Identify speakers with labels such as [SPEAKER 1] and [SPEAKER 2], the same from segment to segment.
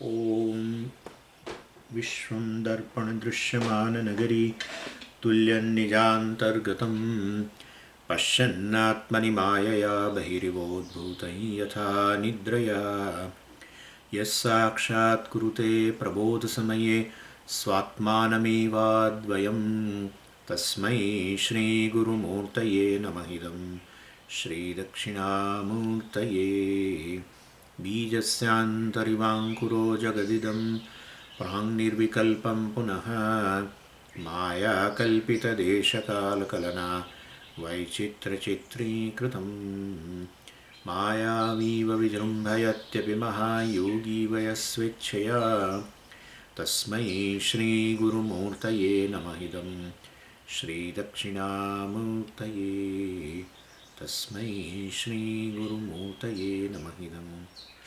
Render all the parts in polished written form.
[SPEAKER 1] ॐ विश्वं दर्पणदृश्यमाननगरी तुल्यन्निजान्तर्गतं पश्यन्नात्मनि मायया बहिरिवोद्भूतं यथा निद्रया यस्साक्षात् कुरुते प्रबोधसमये स्वात्मानमेवाद्वयं तस्मै श्रीगुरुमूर्तये नमः इदं श्रीदक्षिणामूर्तये बीजस्यान्तरिवाङ्कुरो जगदिदं प्राङ्निर्विकल्पं पुनः मायाकल्पितदेशकालकलना वैचित्रचित्रीकृतं मायावीव विजृम्भयत्यपि महायोगी वयस्वेच्छया तस्मै श्रीगुरुमूर्तये नमः इदं श्रीदक्षिणामूर्तये तस्मै श्रीगुरुमूर्तये नमः इदं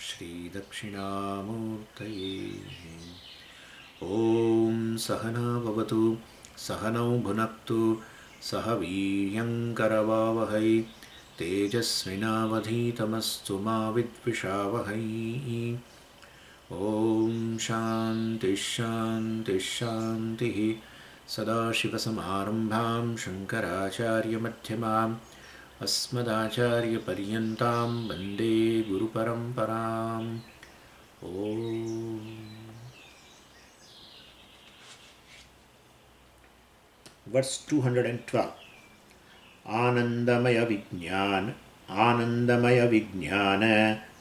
[SPEAKER 1] श्रीदक्षिणामूर्तये ॐ सहना भवतु सहनौ भुनक्तु सह वीर्यङ्करवावहै तेजस्विनावधीतमस्तु मा विद्विषावहै ॐ शान्तिः शान्तिः शान्तिः सदाशिवसमारम्भां शङ्कराचार्यमध्यमाम् अस्मदाचार्यपर्यन्तां वन्दे गुरुपरम्पराम् ॐ Verse 212 आनन्दमय विज्ञान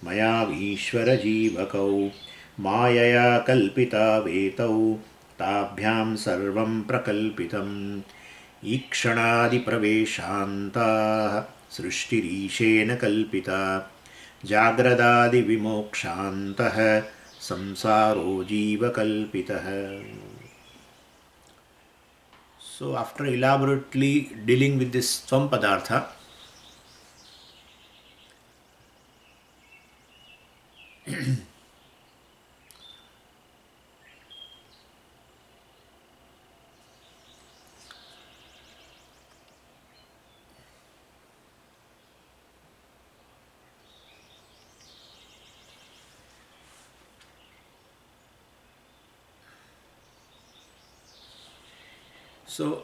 [SPEAKER 1] मया ईश्वरजीवकौ मायया कल्पिता वेतौ ताभ्यां सर्वं प्रकल्पितम् ईक्षणादिप्रवेशान्ताः सृष्टिरीशेन कल्पिता जाग्रदादिविमोक्षान्तः संसारो जीवकल्पितः. So after elaborately dealing with this Tvam Padartha,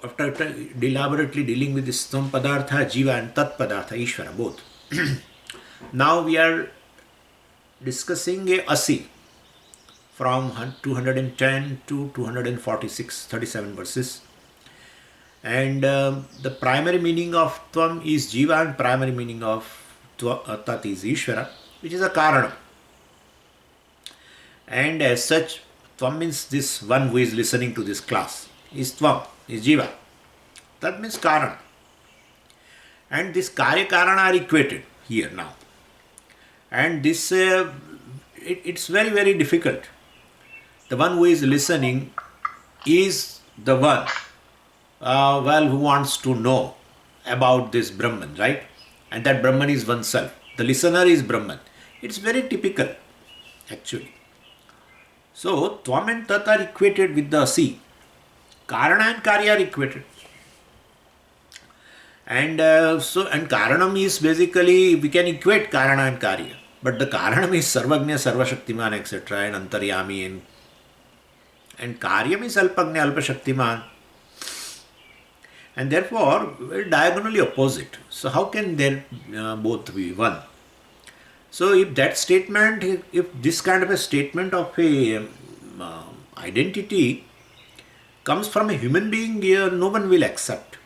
[SPEAKER 1] after elaborately dealing with this Tvam Padartha, Jiva and Tat Padartha, Ishvara, both. Now we are discussing a Asi from 210 to 246, 37 verses. And the primary meaning of Tvam is Jiva and primary meaning of Tat is Ishvara, which is a Karana. And as such, Tvam means this one who is listening to this class is Tvam, is Jiva. That means Karana. And this Karya Karana are equated here now. And this, it's very, very difficult. The one who is listening is the one, who wants to know about this Brahman, right? And that Brahman is oneself. The listener is Brahman. It's very typical, actually. So, Tvam and Tat are equated with the Asi. Karana and Karya are equated. And and Karanam is basically, we can equate Karana and Karya. But the Karanam is Sarvagnya, Sarvashaktiman, etc. and Antaryami. And Karyam is Alpagnya, Alpashaktiman. And therefore, very diagonally opposite. So how can they both be one? So if that statement, if this kind of a statement of a identity comes from a human being, no one will accept.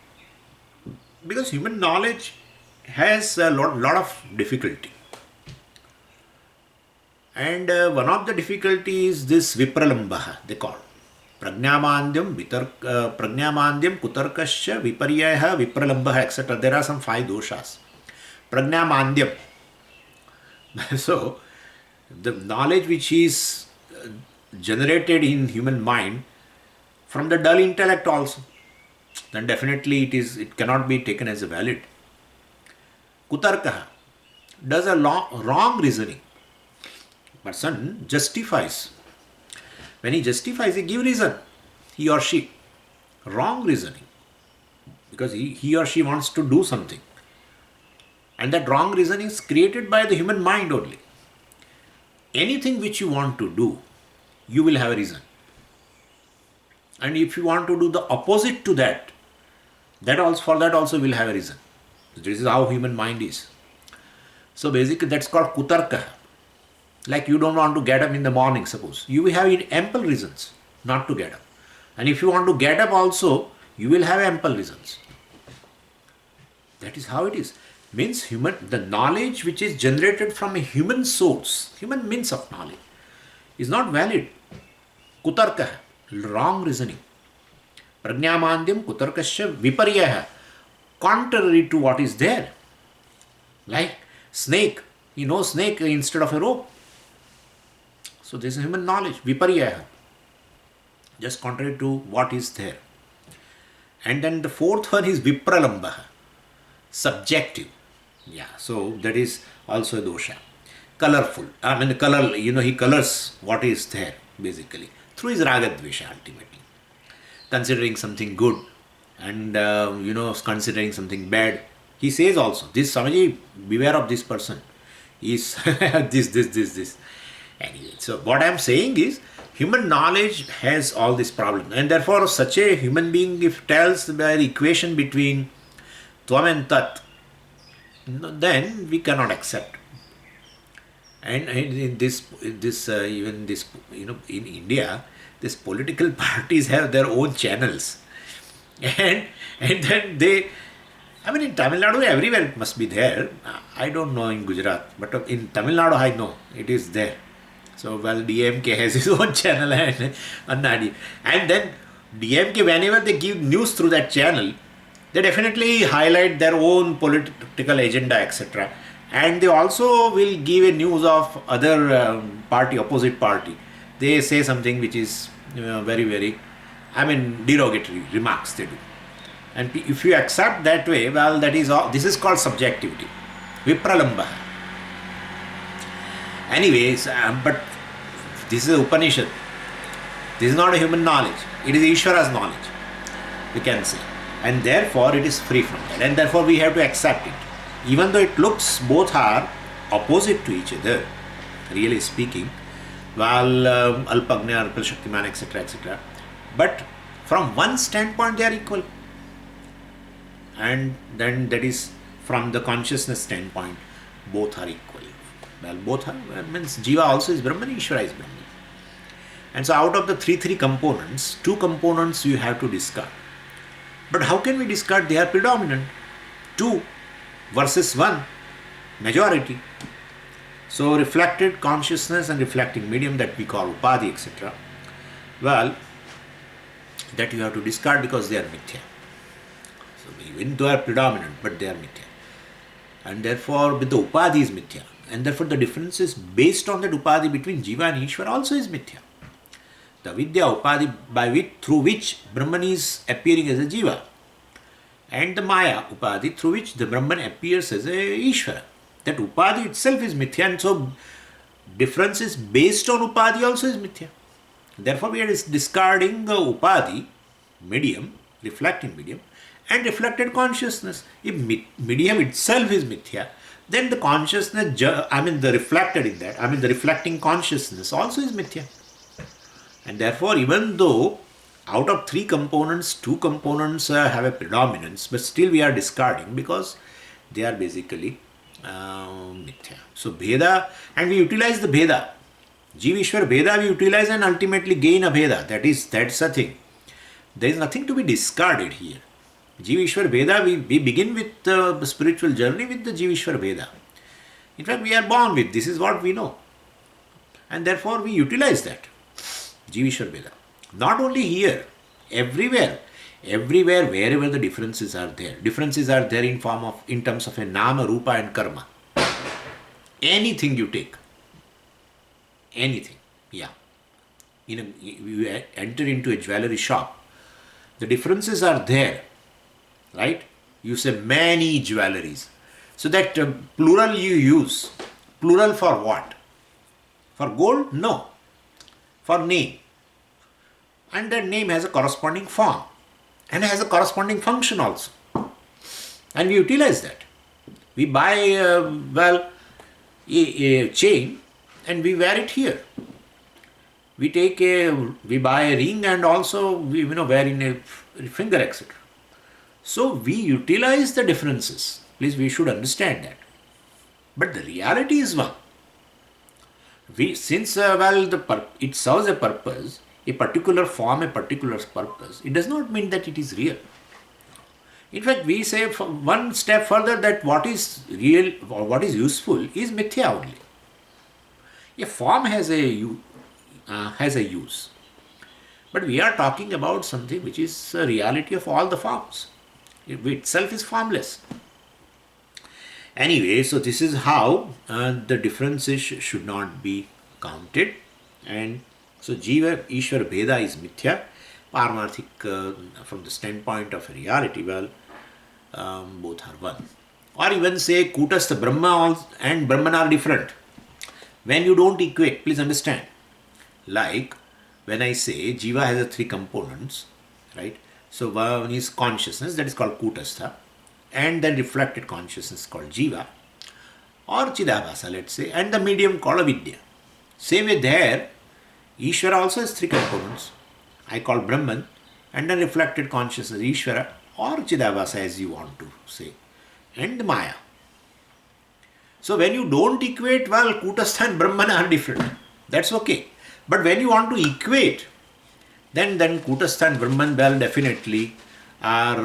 [SPEAKER 1] Because human knowledge has a lot of difficulty. And one of the difficulties is this Vipralambaha, they call. Prajnamandyam, Kutarkasya, Viparyaha, Vipralambaha, etc. There are some 5 doshas. Prajnamandyam. So, the knowledge which is generated in human mind from the dull intellect also, then definitely it cannot be taken as a valid. Kutarkaha does a wrong reasoning. Person justifies. When he justifies, he gives reason. He or she. Wrong reasoning. Because he or she wants to do something. And that wrong reasoning is created by the human mind only. Anything which you want to do, you will have a reason. And if you want to do the opposite to that, for that also will have a reason. This is how human mind is. So basically that's called kutarka. Like you don't want to get up in the morning, suppose. You will have ample reasons not to get up. And if you want to get up also, you will have ample reasons. That is how it is. Means the knowledge which is generated from a human source, human means of knowledge, is not valid. Kutarka, wrong reasoning. Prajnamandyam kutarkasya viparyaha, contrary to what is there. Like snake, you know snake instead of a rope. So this is human knowledge, viparyaha, just contrary to what is there. And then the fourth one is vipralambaha, subjective. Yeah, so that is also a dosha. Colorful, I mean the color, he colors what is there basically through his ragadvesha ultimately. Considering something good and considering something bad. He says also, this Samaji, beware of this person. He's this. Anyway, so what I am saying is, human knowledge has all these problems, and therefore such a human being, if tells the equation between Tvam and Tat, then we cannot accept. And in in India, these political parties have their own channels, and then they, I mean, in Tamil Nadu, everywhere it must be there. I don't know in Gujarat, but in Tamil Nadu, I know it is there. So, well, DMK has his own channel and then DMK, whenever they give news through that channel, they definitely highlight their own political agenda, etc. And they also will give a news of other opposite party. They say something which is very, very, derogatory remarks they do. And if you accept that way, well, that is all. This is called subjectivity, vipralambha. Anyways, but this is Upanishad. This is not a human knowledge. It is Ishvara's knowledge, we can say. And therefore, it is free from that. And therefore, we have to accept it. Even though it looks both are opposite to each other, really speaking, while Alpagna, Alpashaktiman, etc., etc. But from one standpoint, they are equal. And then that is from the consciousness standpoint, both are equal. Well, both are, means Jiva also is Brahman, Ishvara is Brahman. And so out of the three components, two components you have to discard. But how can we discard? They are predominant. 2 versus 1, majority. So reflected consciousness and reflecting medium that we call Upadhi, etc. Well, that you have to discard because they are mithya. So even though they are predominant, but they are mithya. And therefore, with the Upadhi is mithya. And therefore, the difference is based on that Upadhi between Jiva and Ishvara also is mithya. The Vidya Upadhi through which Brahman is appearing as a Jiva. And the Maya Upadhi through which the Brahman appears as a Ishvara. That Upadhi itself is mithya, and so difference is based on Upadhi also is mithya. Therefore, we are discarding the Upadhi, medium, reflecting medium, and reflected consciousness. If medium itself is mithya, then the consciousness, the reflected in that, the reflecting consciousness also is mithya. And therefore, even though out of 3 components, 2 components have a predominance, but still we are discarding because they are basically mithya. So, Bheda, and we utilize the Bheda. Jivishwar Bheda we utilize and ultimately gain a Bheda. That's a thing. There is nothing to be discarded here. Jivishwar Bheda, we begin with the spiritual journey with the Jivishwar Bheda. In fact, we are born with, this is what we know. And therefore, we utilize that. Jivishwar Bheda. Not only here, everywhere, wherever the differences are there. Differences are there in terms of a Nama, Rupa and Karma. Anything you take. Anything. Yeah. You enter into a jewelry shop. The differences are there. Right? You say many jewelries. So that plural you use. Plural for what? For gold? No. For name. And that name has a corresponding form. And has a corresponding function also. And we utilize that. We buy, a chain and we wear it here. We buy a ring and also we wear in a finger, etc. So we utilize the differences. Please, we should understand that. But the reality is one. Since it serves a purpose, a particular form, a particular purpose, it does not mean that it is real. In fact, we say one step further that what is real or what is useful is mithya only. A form has a use, but we are talking about something which is a reality of all the forms. It itself is formless. Anyway, so this is how the differences should not be counted. And so Jiva Ishwar Bheda is Mithya. Paramarthik, from the standpoint of reality, both are one. Or even say Kutastha Brahma and Brahman are different. When you don't equate, please understand. Like when I say Jiva has three components, right? So one is consciousness, that is called Kutastha, and then reflected consciousness called Jiva or Chidabhasa, let's say, and the medium called Avidya. Same way there, Ishvara also has three components. I call Brahman, and then reflected consciousness Ishvara or Chidabhasa as you want to say, and Maya. So when you don't equate, Kutastha and Brahman are different. That's okay. But when you want to equate, then Kutastha and Brahman, definitely are,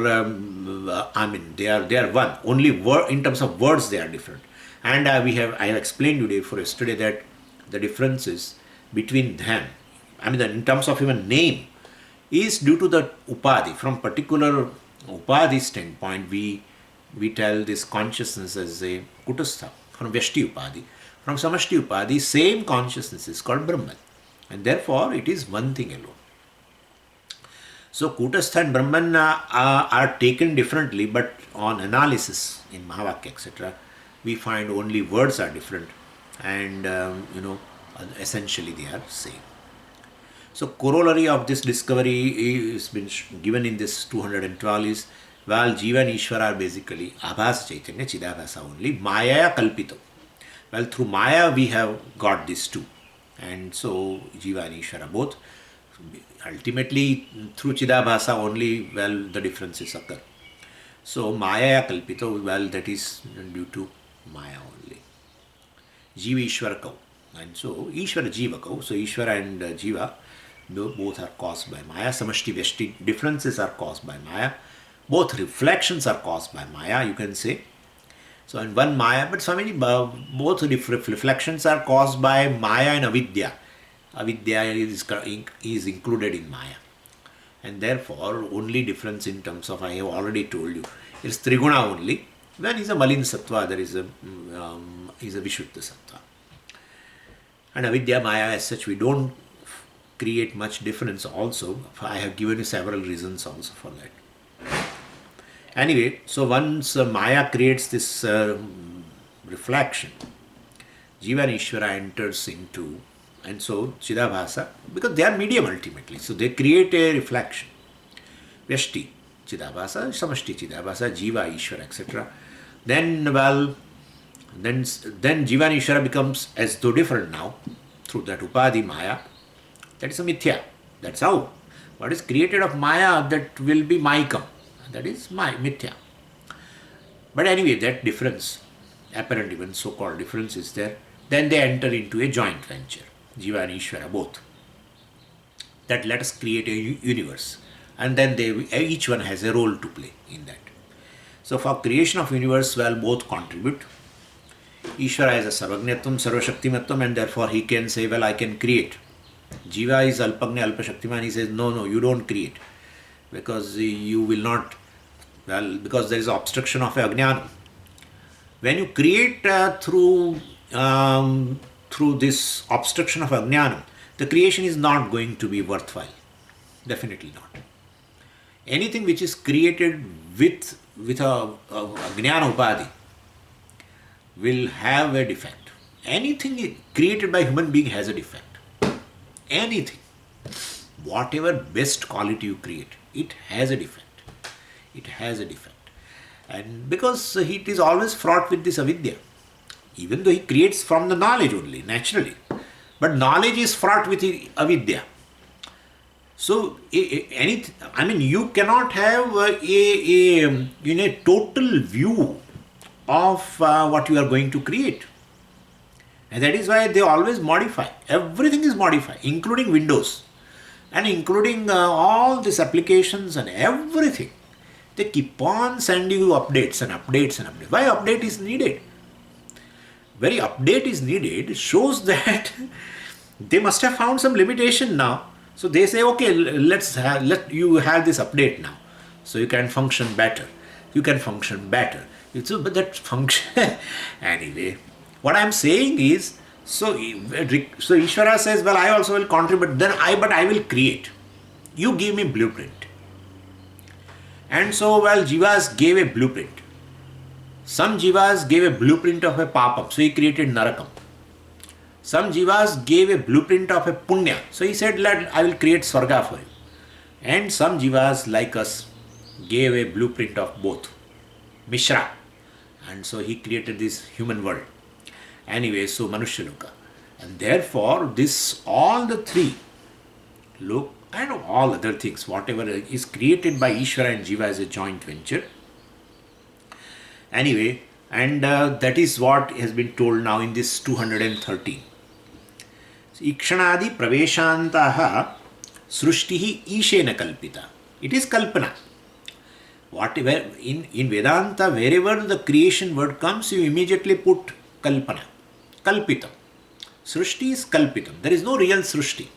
[SPEAKER 1] they are one. Only in terms of words they are different. And I have explained today for yesterday that the differences between them, in terms of even name, is due to the upadhi. From particular upadhi standpoint, we tell this consciousness as a Kutastha, from Vyashti upadhi. From Samashti upadhi, same consciousness is called Brahman. And therefore, it is one thing alone. So, Kutastha and Brahman are taken differently, but on analysis in Mahavakya, etc., we find only words are different, and essentially they are same. So, corollary of this discovery is been given in this 212 is, Jiva and Ishvara are basically Abhasa Chaitanya, Chidabhasa only, Maya Kalpito. Through Maya we have got these two, and so Jiva and Ishvara both. Ultimately, through Chidabhasa only, the differences occur. So, Maya Kalpito, that is due to Maya only. Jiva Ishvara Kau. And so, Ishvara Jiva Kau. So, Ishvara and Jiva, both are caused by Maya. Samashti Vyashti differences are caused by Maya. Both reflections are caused by Maya, you can say. So, in one Maya, but so many, both reflections are caused by Maya and Avidya. Avidya is included in Maya, and therefore only difference in terms of, I have already told you, is Triguna only. When is a Malin Sattva, there is a Vishuddha Sattva. And Avidya, Maya, as such, we don't create much difference also. I have given you several reasons also for that. Anyway, so once Maya creates this reflection, Jiva and Ishvara enters into, and so Chidabhasa, because they are medium ultimately, so they create a reflection. Vyashti, Chidabhasa, Samashti Chidabhasa, Jiva, Ishvara, etc. Then Jiva and Ishvara becomes as though different now through that Upadhi Maya. That is a Mithya. That's how. What is created of Maya, that will be Mayikam. That is Mithya. But anyway, that difference, apparent even so-called difference is there. Then they enter into a joint venture. Jiva and Ishvara both. That let us create a universe, and then each one has a role to play in that. So for creation of universe, both contribute. Ishvara is a Sarvajñatvam, Sarvashaktimatvam, and therefore he can say, I can create. Jiva is Alpagnya, Alpashaktiman, he says, no, you don't create, because you will not, because there is obstruction of Ajnana. When you create through this obstruction of Ajnana, the creation is not going to be worthwhile. Definitely not. Anything which is created with a Ajnana Upadhi will have a defect. Anything created by human being has a defect. Anything. Whatever best quality you create, it has a defect. It has a defect. And because it is always fraught with this avidya. Even though he creates from the knowledge only, naturally. But knowledge is fraught with avidya. So, you cannot have a total view of what you are going to create. And that is why they always modify. Everything is modified, including Windows and including all these applications and everything. They keep on sending you updates and updates and updates. Why update is needed? Very update is needed shows that they must have found some limitation now. So they say, okay, let you have this update now, so you can function better. You can function better. But that function anyway. What I am saying is, so Ishvara says, well, I also will contribute. But I will create. You give me blueprint. And so, well, Jivas gave a blueprint. Some Jivas gave a blueprint of a papam, so he created Narakam. Some Jivas gave a blueprint of a punya, so he said, I will create Swarga for you. And some Jivas like us gave a blueprint of both, Mishra. And so he created this human world. Anyway, so Manushya-loka. And therefore, all the three, look, and all other things, whatever is created by Ishvara and Jiva as a joint venture. Anyway, and that is what has been told now in this 213. So, Ikshanadi praveshantaha srushtihi ishena kalpita. It is kalpana. Whatever in Vedanta, wherever the creation word comes, you immediately put kalpana. Kalpitam. Srushti is kalpitam. There is no real srushti.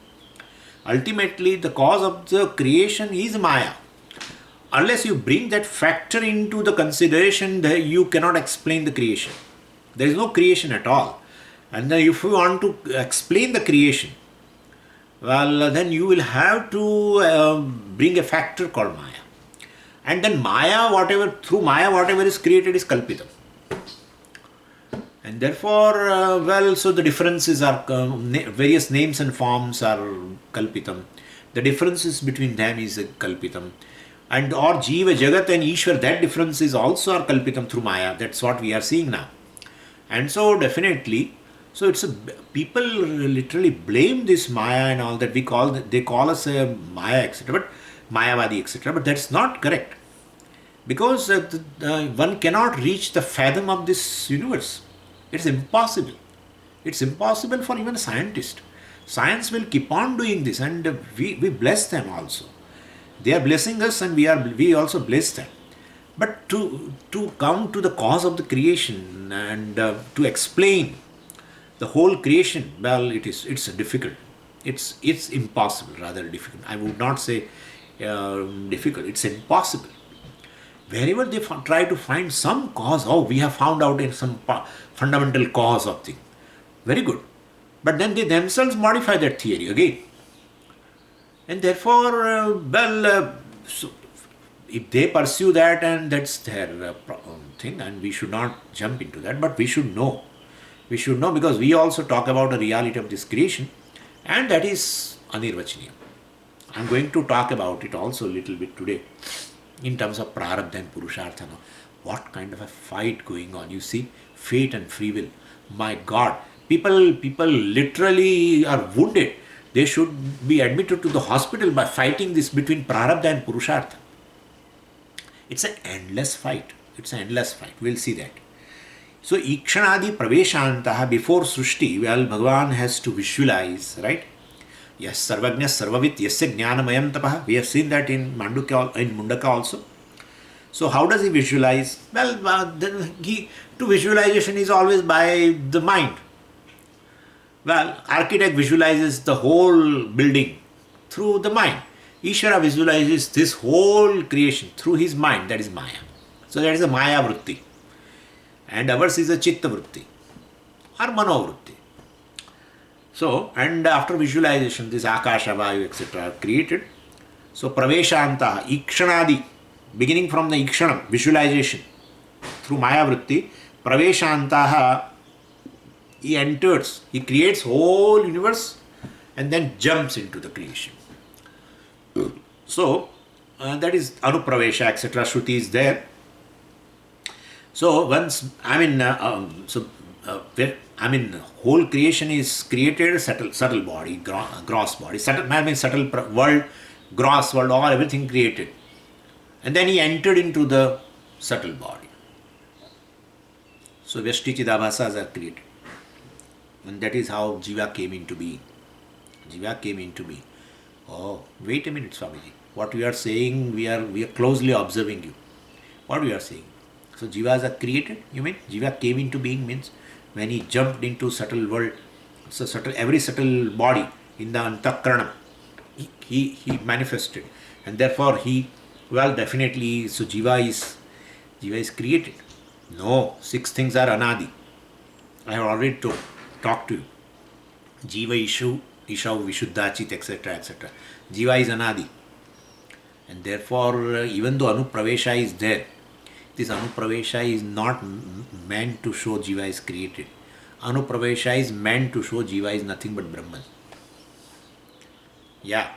[SPEAKER 1] Ultimately, the cause of the creation is Maya. Unless you bring that factor into the consideration, you cannot explain the creation. There is no creation at all. And then if you want to explain the creation, well, then you will have to bring a factor called Maya. And then through Maya, whatever is created is kalpitam. And therefore, so the differences are, various names and forms are kalpitam. The differences between them is kalpitam. And or Jiva, Jagat and Ishwar, that difference is also are kalpitam through Maya. That's what we are seeing now. And so definitely, so people literally blame this Maya and all that. They call us a Maya, etc. But Mayavadi, etc. But that's not correct. Because one cannot reach the fathom of this universe. It's impossible. It's impossible for even a scientist. Science will keep on doing this, and we bless them also. They are blessing us, and we also bless them. But to come to the cause of the creation and to explain the whole creation, well, it's difficult. It's impossible, rather difficult. I would not say difficult. It's impossible. Wherever they try to find some cause, we have found out some fundamental cause of thing. Very good. But then they themselves modify that theory again. And therefore, so if they pursue that, and that's their thing, and we should not jump into that, but we should know. We should know, because we also talk about the reality of this creation, and that is anirvachaniyam. I'm going to talk about it also a little bit today in terms of prarabdha and purushartha. What kind of a fight going on? You see, fate and free will. My God, people literally are wounded. They should be admitted to the hospital by fighting this between prarabdha and purushartha. It's an endless fight. We'll see that. So, Ikshanadi praveshantaha, before Srushti, well, Bhagavan has to visualize, right? Yes, Sarvagnya Sarvavit Yasya Jnanamayam Tapaha. We have seen that in Mundaka also. So how does he visualize? Well, to visualization is always by the mind. Well, architect visualizes the whole building through the mind. Ishvara visualizes this whole creation through his mind, that is Maya. So that is a Maya Vritti. And ours is a Chitta Vritti or Mano Vritti. So, and after visualization, this Akasha, Vayu, etc. are created. So, Praveshanta, Ikshanadi, beginning from the Ikshanam, visualization, through Maya Vritti, Praveshantaha, he enters, he creates whole universe and then jumps into the creation. So, that is Anupravesha, etc. Shruti is there. So, once, I mean, whole creation is created subtle body, gross body, subtle, I mean, subtle world, gross world, all everything created. And then he entered into the subtle body. So Vyashti Chidabhasas are created. And that is how Jiva came into being. Jiva came into being. Oh, wait a minute, Swamiji. What we are saying, we are closely observing you. What we are saying. So Jivas are created, you mean? Jiva came into being means when he jumped into subtle world, so every subtle body in the Antakaranam, he manifested. And therefore definitely, so Jiva is created. No, 6 things are anadi. I have already talked to you. Jiva Ishav Vishuddhachit, etc. etc. Jiva is anadi. And therefore, even though Anupravesha is there, this Anupravesha is not meant to show Jiva is created. Anupravesha is meant to show Jiva is nothing but Brahman. Yeah,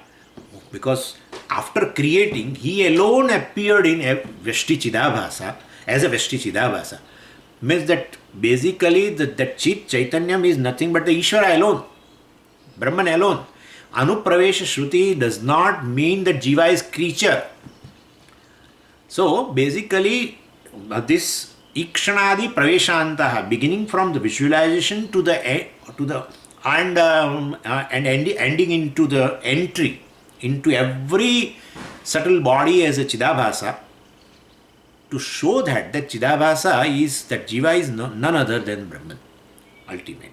[SPEAKER 1] because after creating, he alone appeared in a Vyashti Chidabhasa, as a Vyashti Chidabhasa. Means that basically that Chit Chaitanyam is nothing but the Ishvara alone, Brahman alone. Anupravesha Shruti does not mean that Jiva is creature. So basically, this Ikshanadi Praveshantaha, beginning from the visualization to the ending into the entry into every subtle body as a Chidabhasa, to show that Chidabhasa is, that Jiva is none other than Brahman, ultimately.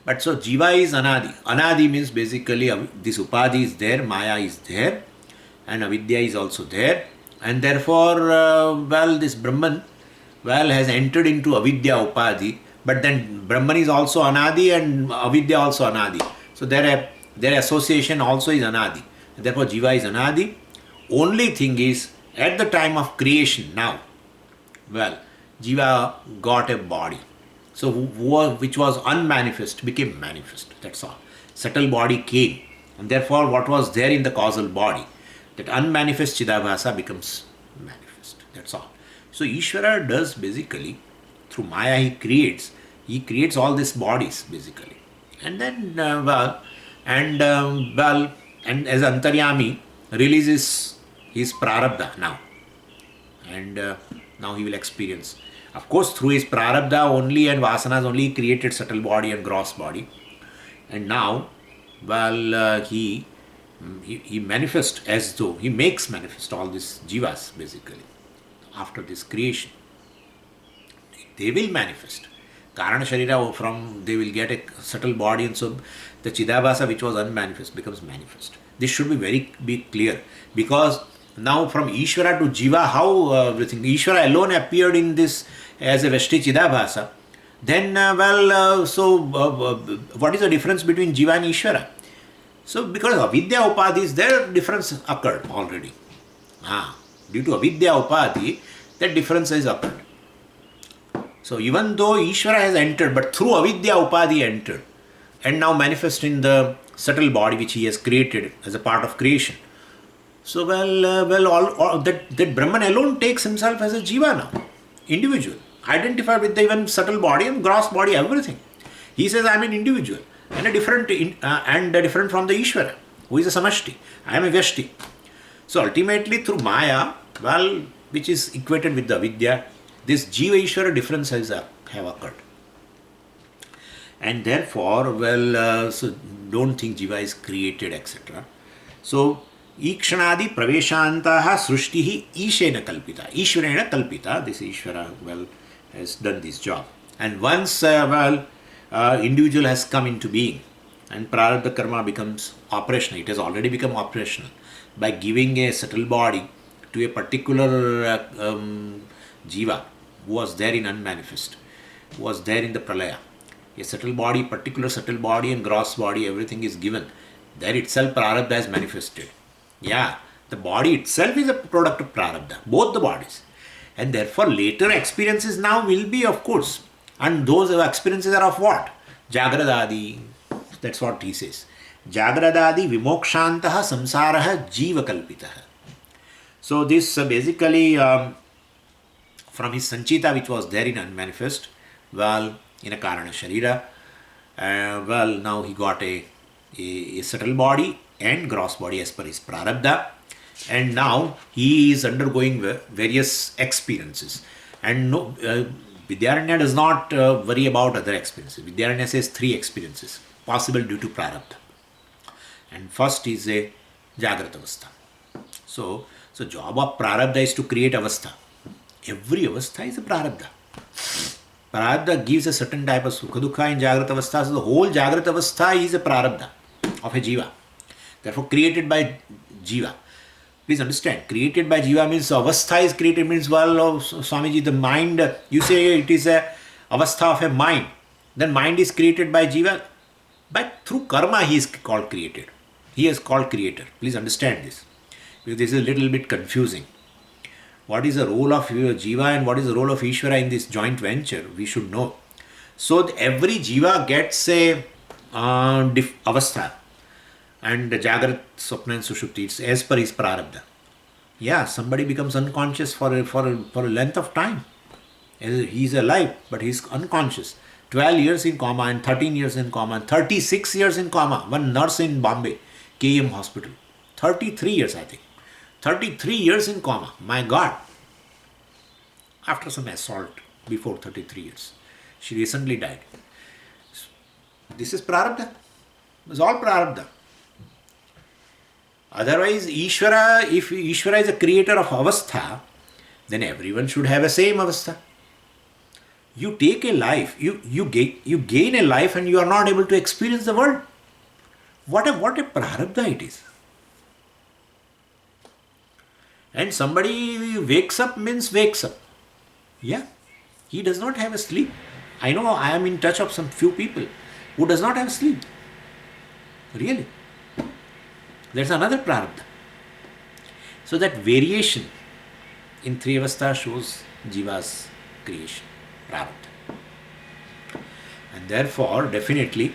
[SPEAKER 1] But so Jiva is Anadi. Anadi means basically this Upadhi is there, Maya is there, and Avidya is also there. And therefore, this Brahman, has entered into Avidya Upadhi, but then Brahman is also Anadi and Avidya also Anadi. So their association also is Anadi. And therefore, Jiva is Anadi. Only thing is, at the time of creation now, Jiva got a body. So which was unmanifest became manifest. That's all. Subtle body came. And therefore, what was there in the causal body, that unmanifest Chidabhasa becomes manifest. That's all. So Ishvara does basically, through Maya he creates all these bodies basically. And then, and as Antaryami releases his prarabdha now. And now he will experience. Of course, through his prarabdha only and vasanas only, he created subtle body and gross body. And now, he manifests as though, he makes manifest all these jivas basically. After this creation, they will manifest. Karana Sharira, they will get a subtle body, and so the Chidabhasa which was unmanifest becomes manifest. This should be clear, because now from Ishvara to Jiva, how everything, Ishvara alone appeared in this as a Vyashti Chidabhasa. Then, what is the difference between Jiva and Ishvara? So, because Avidya Upadhi, their difference occurred already. Due to Avidya Upadhi, that difference has occurred. So, even though Ishvara has entered, but through Avidya Upadhi entered, and now manifest in the subtle body which he has created as a part of creation. So, that Brahman alone takes himself as a Jiva now, individual, identified with the even subtle body and gross body, everything. He says, I am an individual and different from the Ishvara, who is a Samashti. I am a Vyashti. So ultimately through Maya, which is equated with the Vidya, this Jiva Ishvara differences have occurred. And therefore, so don't think Jiva is created, etc. So, Ikshanadi Praveshantaha Srushtihi Ishena Kalpita. Ishvarena Kalpita. This Ishvara, has done this job. And once, individual has come into being and Prarabdha Karma becomes operational, it has already become operational by giving a subtle body to a particular Jiva who was there in unmanifest, who was there in the Pralaya. A subtle body, particular subtle body and gross body, everything is given. There itself Prarabdha has manifested. The body itself is a product of Prarabdha, both the bodies. And therefore later experiences now will be, of course, and those experiences are of what? Jagradadi, that's what he says. Jagradadi vimokshantaha samsaraha jiva kalpitaha. So this basically from his Sanchita which was there in unmanifest, Well, in a Karana Sharira, now he got a subtle body and gross body as per his prarabdha, and now he is undergoing various experiences. And no, Vidyaranya does not worry about other experiences. Vidyaranya says three experiences possible due to prarabdha. And first is a Jagrat Avastha. So job of prarabdha is to create avastha. Every avastha is a prarabdha. Prarabdha gives a certain type of sukha dukha in Jagrat Avastha. So the whole Jagrat Avastha is a prarabdha of a jiva. Therefore, created by jiva. Please understand, created by jiva means avastha is created means, well, oh, Swamiji, the mind, you say it is a avastha of a mind. Then mind is created by jiva. But through karma he is called created. He is called creator. Please understand this. Because this is a little bit confusing. What is the role of Jiva and what is the role of Ishvara in this joint venture? We should know. So every Jiva gets a avastha. And Jagrat, Swapna and Sushupti, it's as per his prarabdha. Yeah, somebody becomes unconscious for a length of time. He is alive, but he is unconscious. 12 years in coma and 13 years in coma and 36 years in coma. One nurse in Bombay, KM hospital. 33 years, I think. 33 years in coma. My God. After some assault before 33 years. She recently died. This is prarabdha. It's all prarabdha. Otherwise, Ishvara, if Ishvara is a creator of avastha, then everyone should have a same avastha. You take a life, you gain a life and you are not able to experience the world. What a prarabdha it is. And somebody wakes up means wakes up. Yeah. He does not have a sleep. I know I am in touch of some few people who does not have sleep. Really. That's another prarabdha. So that variation in three avastha shows Jiva's creation. Prarabdha. And therefore, definitely,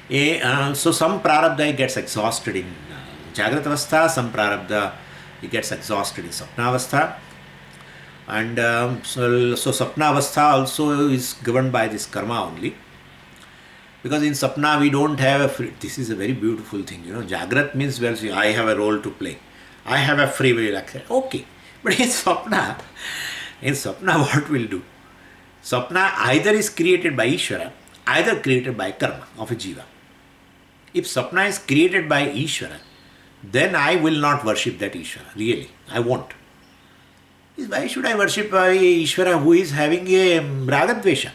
[SPEAKER 1] so some prarabdha gets exhausted in Jagrat Avastha, some prarabdha it gets exhausted in Sapna Avastha. And so Sapna Avastha also is governed by this karma only. Because in Sapna we don't have a free, this is a very beautiful thing, Jagrat means, well, see, I have a role to play. I have a free will. Okay. But in Sapna what will do? Sapna either is created by Ishvara, either created by karma of a jiva. If Sapna is created by Ishvara, then I will not worship that Ishvara. Really, I won't. Why should I worship Ishvara who is having a ragadvesha?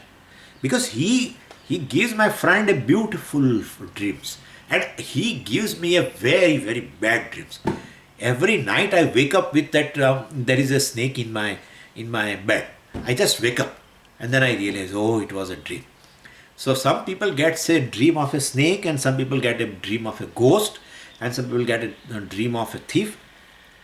[SPEAKER 1] Because he gives my friend a beautiful dreams. And he gives me a very, very bad dreams. Every night I wake up with that, there is a snake in my bed. I just wake up and then I realize, oh, it was a dream. So some people get a dream of a snake and some people get a dream of a ghost and some people get a dream of a thief.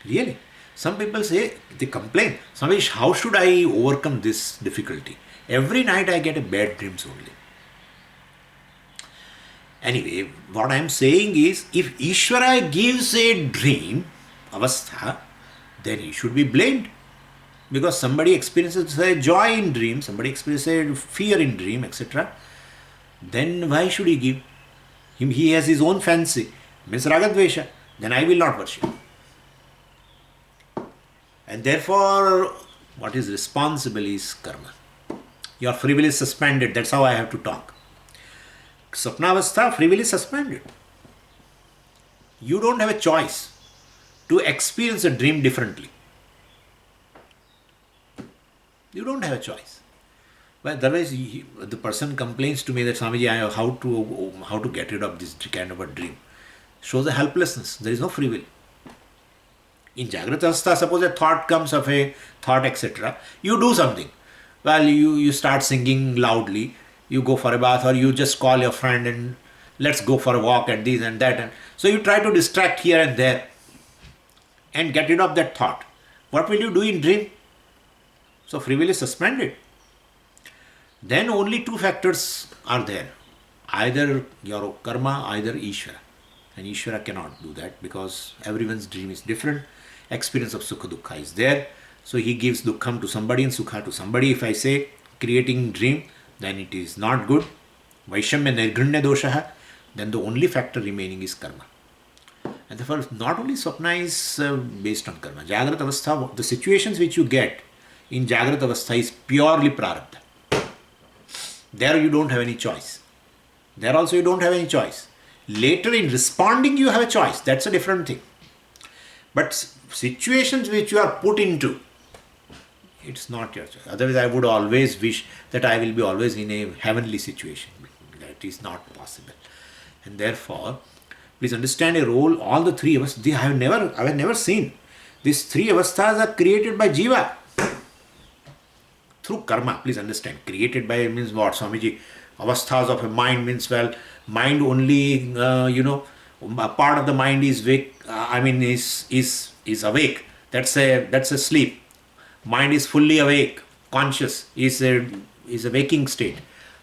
[SPEAKER 1] Really. Some people say, they complain, Samish, how should I overcome this difficulty? Every night I get a bad dreams only. Anyway, what I am saying is, if Ishvara gives a dream, avastha, then he should be blamed. Because somebody experiences a joy in dream, somebody experiences a fear in dream, etc. Then why should he give? He has his own fancy, means ragadvesha. Then I will not worship. And therefore, what is responsible is karma. Your free will is suspended. That's how I have to talk. Sapnavastha, free will is suspended. You don't have a choice to experience a dream differently. You don't have a choice. But otherwise, the person complains to me that Swamiji, how to get rid of this kind of a dream. Shows a helplessness. There is no free will. In Jagrata Avastha, suppose a thought comes of a thought, etc. You do something. Well, you start singing loudly. You go for a bath or you just call your friend and let's go for a walk and this and that. And so you try to distract here and there and get rid of that thought. What will you do in dream? So free will is suspended. Then only two factors are there. Either your karma, either Ishvara. And Ishvara cannot do that because everyone's dream is different. Experience of Sukha Dukkha is there. So he gives Dukkham to somebody and Sukha to somebody. If I say creating dream, then it is not good. Vaishamya nirghunya dosha, then the only factor remaining is karma. And therefore, not only Swapna is based on karma. Jagrata Avastha, the situations which you get in Jagrata Avastha is purely prarabdha. There you don't have any choice. There also you don't have any choice. Later in responding you have a choice. That's a different thing. But situations which you are put into, it's not your choice. Otherwise I would always wish that I will be always in a heavenly situation. That is not possible. And therefore, please understand a role, all the three avasthas, I have never seen. These three avasthas are created by Jiva. Through karma, please understand. Created by means what, Swamiji? Avasthas of a mind means, well, mind only, a part of the mind is awake, is awake. That's a sleep. Mind is fully awake, conscious, is a waking state.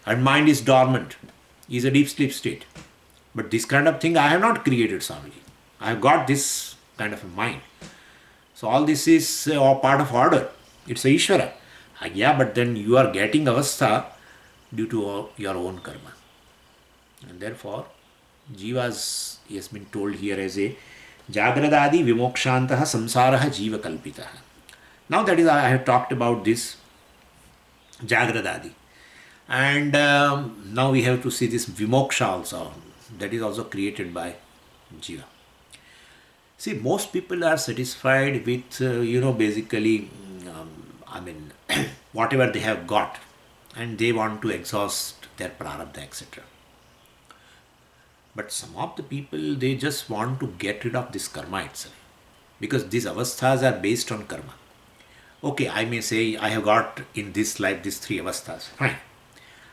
[SPEAKER 1] And mind is dormant, is a deep sleep state. But this kind of thing I have not created, Swamiji. I have got this kind of a mind. So all this is part of order. It's a Ishvara. Yeah, but then you are getting avastha due to your own karma. And therefore, Jivas has been told here as a Jagradadi Vimokshantaha Samsaraha Jiva Kalpitaha. Now that is, I have talked about this Jagradadi. And now we have to see this Vimoksha also. That is also created by Jiva. See, most people are satisfied with, basically, whatever they have got, and they want to exhaust their prarabdha, etc. But some of the people, they just want to get rid of this karma itself, because these avasthas are based on karma. Okay, I may say I have got in this life these three avasthas. Fine.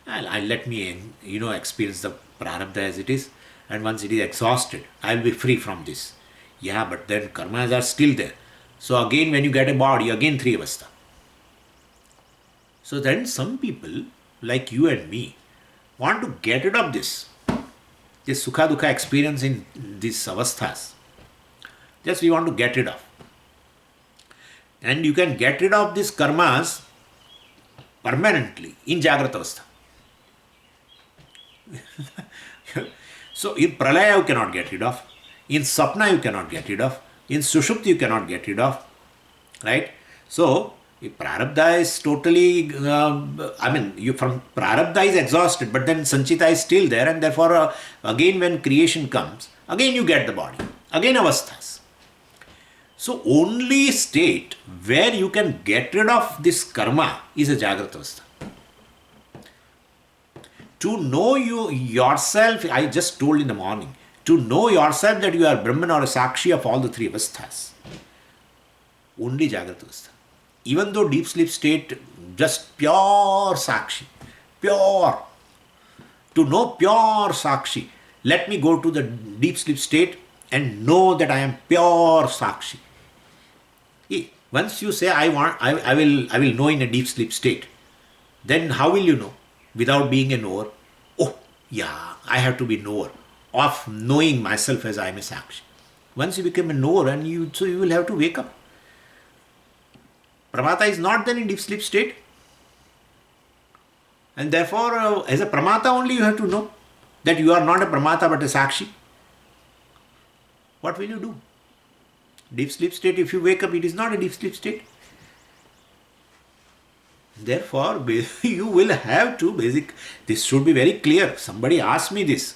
[SPEAKER 1] I'll let me, experience the prarabdha as it is, and once it is exhausted, I'll be free from this. Yeah, but then karmas are still there. So again, when you get a body, again three avastha. So then some people, like you and me, want to get rid of this sukha dukha experience in these avasthas. Just we want to get rid of. And you can get rid of these karmas permanently in Jagrata Avastha. So in Pralaya you cannot get rid of. In Sapna you cannot get rid of. In Sushupti you cannot get rid of. Right? So, if Prarabdha is totally, from Prarabdha is exhausted, but then Sanchita is still there, and therefore again when creation comes, again you get the body. Again avasthas. So only state where you can get rid of this karma is a Jagrata Avastha. To know yourself, I just told in the morning, to know yourself that you are Brahman or a Sakshi of all the three avasthas, only Jagrata Avastha. Even though deep sleep state, just pure Sakshi, pure. To know pure Sakshi, let me go to the deep sleep state and know that I am pure Sakshi. Once you say I will know in a deep sleep state, then how will you know? Without being a knower. Oh, yeah, I have to be knower of knowing myself as I am a Sakshi. Once you become a knower, and you will have to wake up. Pramata is not then in deep sleep state. And therefore, as a Pramata only you have to know that you are not a Pramata but a Sakshi. What will you do? Deep sleep state, if you wake up, it is not a deep sleep state. Therefore, you will have to this should be very clear. Somebody asked me this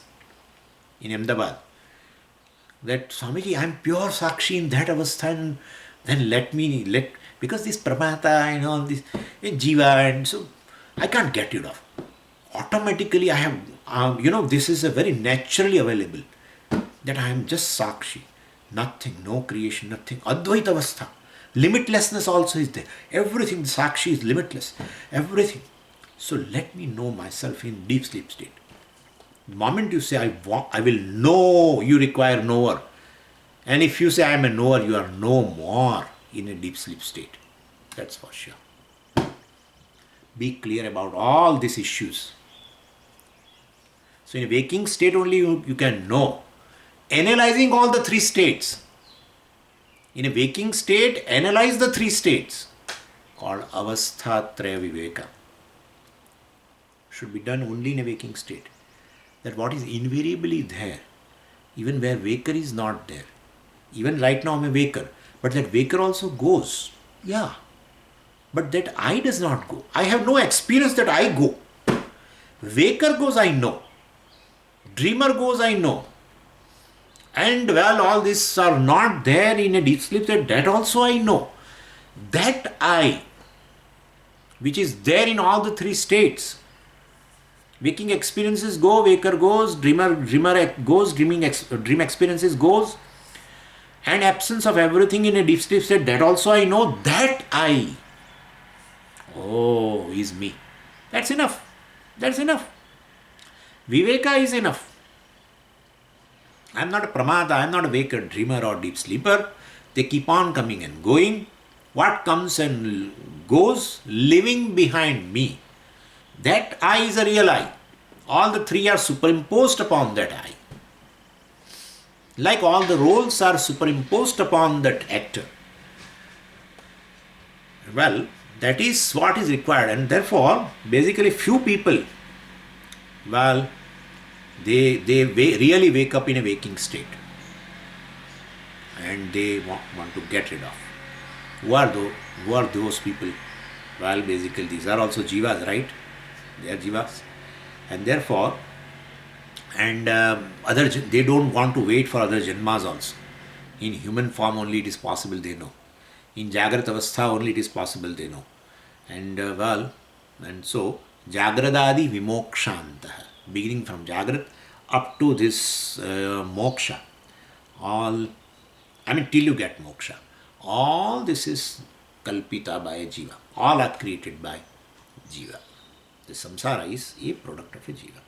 [SPEAKER 1] in Ahmedabad, that Swamiji, I am pure Sakshi in that avastha, and then because this Pramata and all this Jiva, and so I can't get rid of. Automatically I have, this is a very naturally available, that I am just Sakshi. Nothing, no creation, nothing. Advaita avastha. Limitlessness also is there. Everything, Sakshi is limitless. Everything. So let me know myself in deep sleep state. The moment you say, I will know, you require knower. And if you say, I am a knower, you are no more in a deep sleep state. That's for sure. Be clear about all these issues. So in a waking state only you can know. Analyzing all the three states. In a waking state, analyze the three states called Avastha Traya Viveka. should be done only in a waking state. That what is invariably there, even where waker is not there. Even right now I'm a waker, but that waker also goes. Yeah. But that I does not go. I have no experience that I go. Waker goes, I know. Dreamer goes, I know. And well, all these are not there in a deep sleep state, that also I know. That I, which is there in all the three states, waking experiences go, waker goes, dreamer goes, dream experiences goes, and absence of everything in a deep sleep state, that also I know. That I, oh, is me. That's enough. That's enough. Viveka is enough. I am not a pramada, I am not a waker, dreamer or deep sleeper. They keep on coming and going. What comes and goes, living behind me. That I is a real I. All the three are superimposed upon that I. Like all the roles are superimposed upon that actor. Well, that is what is required, and therefore, basically few people, well, they really wake up in a waking state, and they want to get rid of. Who are those people? Well, basically these are also jivas, right? They are jivas, and therefore, and they don't want to wait for other janmas also. In human form only it is possible, they know. In Jagrat Avastha only it is possible, they know. And and so Jagradadi Vimokshantah, beginning from Jagrat up to this moksha, all, I mean till you get moksha, all this is kalpita by a jiva. All are created by jiva. The samsara is a product of a jiva.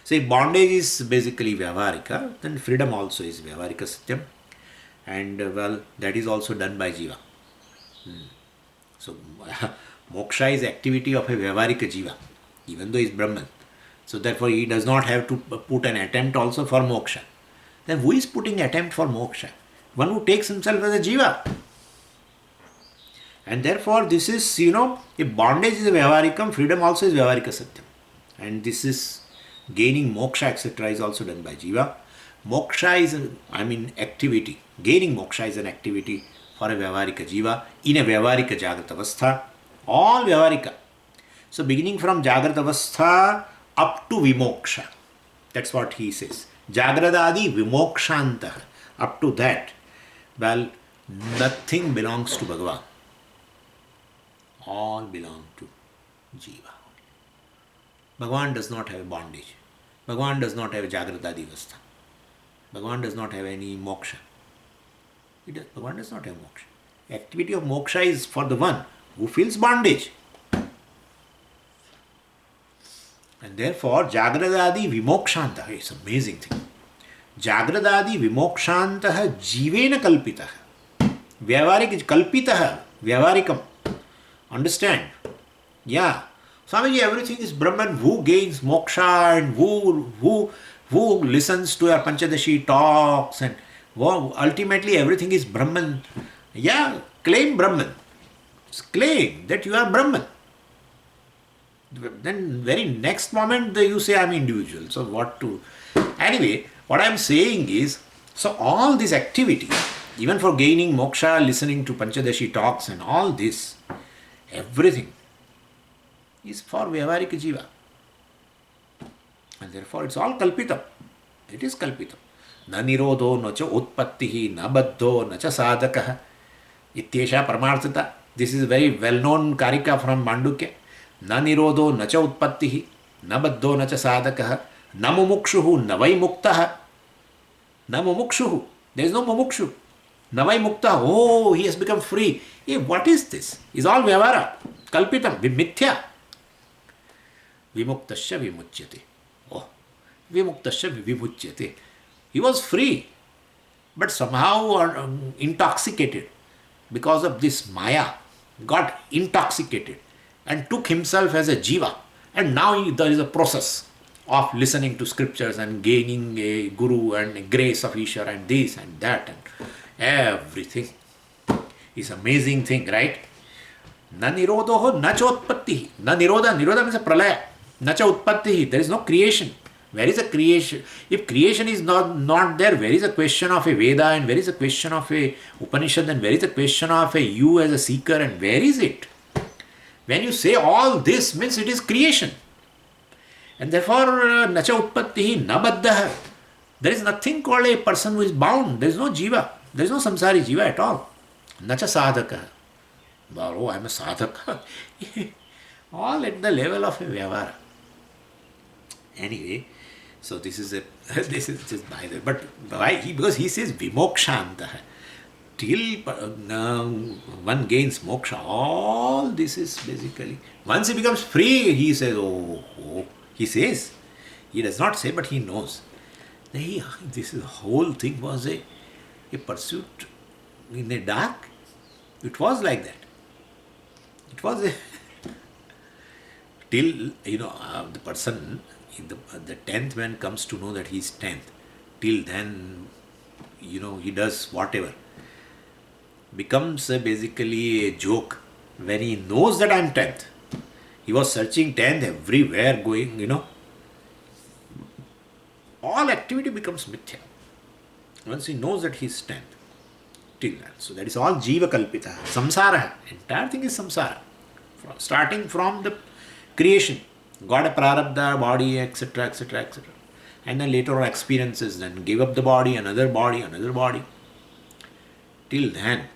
[SPEAKER 1] So if bondage is basically Vyavarika, then freedom also is Vyavarika Satyam. And that is also done by jiva. So moksha is activity of a Vyavarika jiva, even though he is Brahman. So therefore he does not have to put an attempt also for moksha. Then who is putting attempt for moksha? One who takes himself as a jiva. And therefore this is, if bondage is a Vyavarikam, freedom also is Vyavarika Satyam. And this is gaining moksha, etc. is also done by jiva. Moksha is, activity. Gaining moksha is an activity for a Vyavarika jiva in a Vyavarika Jagrat Avastha. All Vyavarika. So beginning from Jagrat Avastha up to Vimoksha. That's what he says. Jagradadi Vimokshantah. Up to that. Well, nothing belongs to Bhagavan. All belong to Jiva. Bhagavan does not have a bondage. Bhagavan does not have a Jagradadi Avastha. Bhagavan does not have any moksha. Bhagavan does not have moksha. Activity of moksha is for the one who feels bondage. And therefore, Jagradadi Vimokshantah is an amazing thing. Jagradadi Vimokshantah Jivena Kalpitah. Vyavarik is Kalpitah. Vyavarikam. Understand? Yeah. Swamiji, everything is Brahman. Who gains moksha and who listens to our Pancadasi talks, and ultimately everything is Brahman. Yeah, claim Brahman. Claim that you are Brahman. Then very next moment you say I am individual. So anyway, what I am saying is, so all this activity, even for gaining moksha, listening to Pancadasi talks and all this, everything is for Vyavarika Jiva. And therefore it's all Kalpitam. It is Kalpitam. Na nirodho na cha utpattihi na baddho na cha sadakaha ityesha paramarthita. This is a very well-known karika from Mandukya. Na nirodho na cha utpattihi na baddho na cha sadakaha na mumukshuhu na vai muktaha. Na mumukshuhu. There is no mumukshu. Na vai muktaha. Oh, he has become free. Hey, what is this? It's all Vyavara. Kalpitam. Mithya. Vimuktasya vimuchyate. Oh, Vimuktasya vimuchyate. He was free, but somehow intoxicated because of this Maya. Got intoxicated and took himself as a jiva. And now there is a process of listening to scriptures and gaining a guru and a grace of Ishvara and this and that and everything. It's amazing thing, right? Na nirodho na chotpatti. Na nirodha. Nirodha means a pralaya. Nacha utpatti, there is no creation. Where is a creation? If creation is not there, where is a question of a Veda and where is a question of a Upanishad and where is a question of a you as a seeker and where is it? When you say all this means it is creation. And therefore, nacha utpatti na baddha. There is nothing called a person who is bound. There is no jiva. There is no samsari jiva at all. Nacha sadhaka. Oh, I am a sadhaka. All at the level of a vyavara. Anyway, so this is this is just by the way. But why? Because he says vimokshanta. Till one gains moksha, all this is basically, once he becomes free, he says, oh, he says, he does not say, but he knows. This whole thing was a pursuit in the dark. It was like that. It was a, till, the person, the 10th man comes to know that he is 10th. Till then, he does whatever. Becomes basically a joke when he knows that I am 10th. He was searching 10th everywhere going, all activity becomes mithya. Once he knows that he is 10th. Till then. So that is all jiva kalpita. Samsara. Entire thing is samsara. Starting from the creation. Got a prarabdha, body, etc., etc., etc. And then later on experiences. Then give up the body, another body, another body. Till then.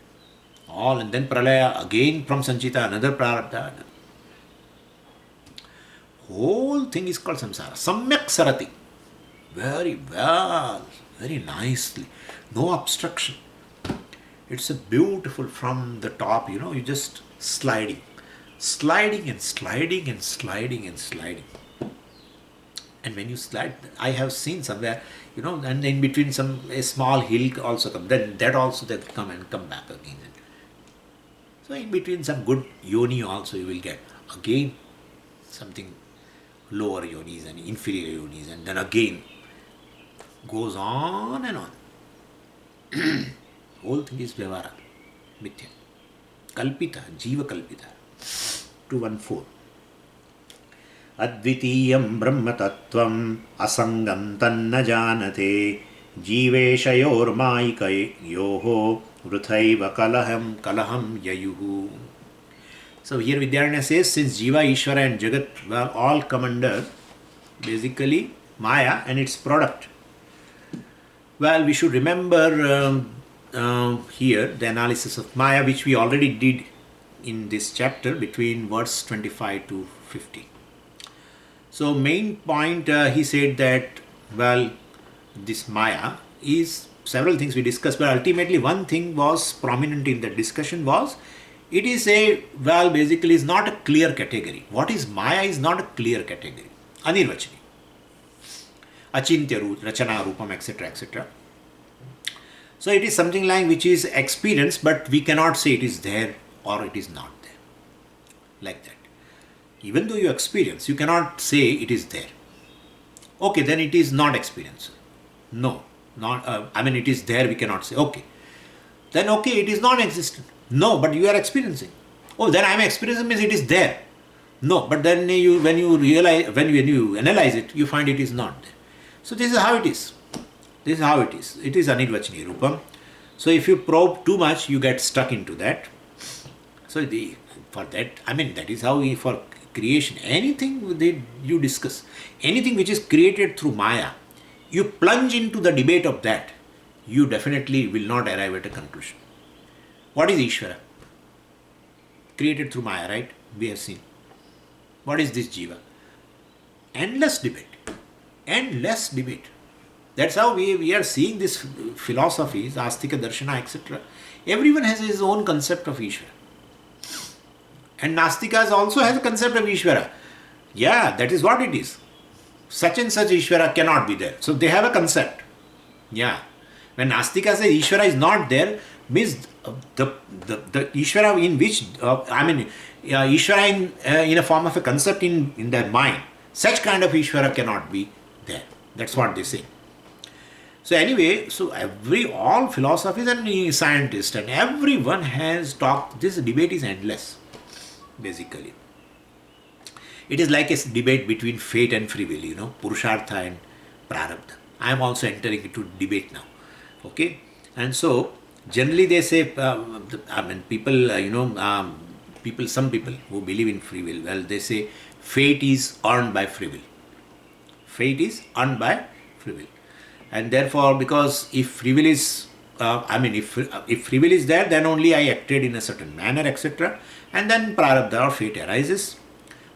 [SPEAKER 1] All, and then pralaya, again from sanchita, another prarabdha. Whole thing is called samsara. Samyak sarati. Very well, very nicely. No obstruction. It's a beautiful from the top, you just sliding. Sliding and sliding and sliding and sliding. And when you slide, I have seen somewhere, and in between a small hill also come. Then that also they come and come back again. So in between some good yoni also you will get. Again something lower yonis and inferior yonis, and then again goes on and on. Whole thing is vyavara, mithya. Kalpita, jiva kalpita. 214. Advitiyam brahma tattvam asangam tanna janate jiveshayor maikayoho vruthaiva kalaham yayuhu. So here Vidyaranya says, since Jiva, Ishvara and Jagat were all come under basically Maya and its product. Well, we should remember here the analysis of Maya, which we already did in this chapter between verse 25 to 50. So main point, he said that, well, this Maya is several things we discussed, but ultimately one thing was prominent in the discussion was, it is basically is not a clear category. What is Maya is not a clear category. Anirvachani. Achintya Rachana Rupam, etc., etc. So it is something like which is experience, but we cannot say it is there or it is not there. Like that. Even though you experience, you cannot say it is there. Okay, then it is not experience. No, not. It is there. We cannot say. Okay, then okay, it is non-existent. No, but you are experiencing. Oh, then I am experiencing means it is there. No, but then when you analyze it, you find it is not there. So this is how it is. This is how it is. It is anirvachani rupam. So if you probe too much, you get stuck into that. So that is how for creation, anything that you discuss, anything which is created through Maya, you plunge into the debate of that, you definitely will not arrive at a conclusion. What is Ishvara? Created through Maya, right? We have seen. What is this Jiva? Endless debate. Endless debate. That's how we are seeing these philosophies, Astika, Darshana, etc. Everyone has his own concept of Ishvara. And Nastikas also has a concept of Ishvara. Yeah, that is what it is. Such and such Ishvara cannot be there. So they have a concept. Yeah. When Nastika says Ishvara is not there, means the Ishvara in which, Ishvara in a form of a concept in their mind, such kind of Ishvara cannot be there. That's what they say. So anyway, all philosophies and scientists and everyone has talked, this debate is endless, basically. It is like a debate between fate and free will, Purushartha and Prarabdha. I am also entering into debate now. Okay? And so, generally they say, people, some people who believe in free will, well, they say fate is earned by free will. Fate is earned by free will. And therefore, because if free will is, if free will is there, then only I acted in a certain manner, etc. And then prarabdha or fate arises.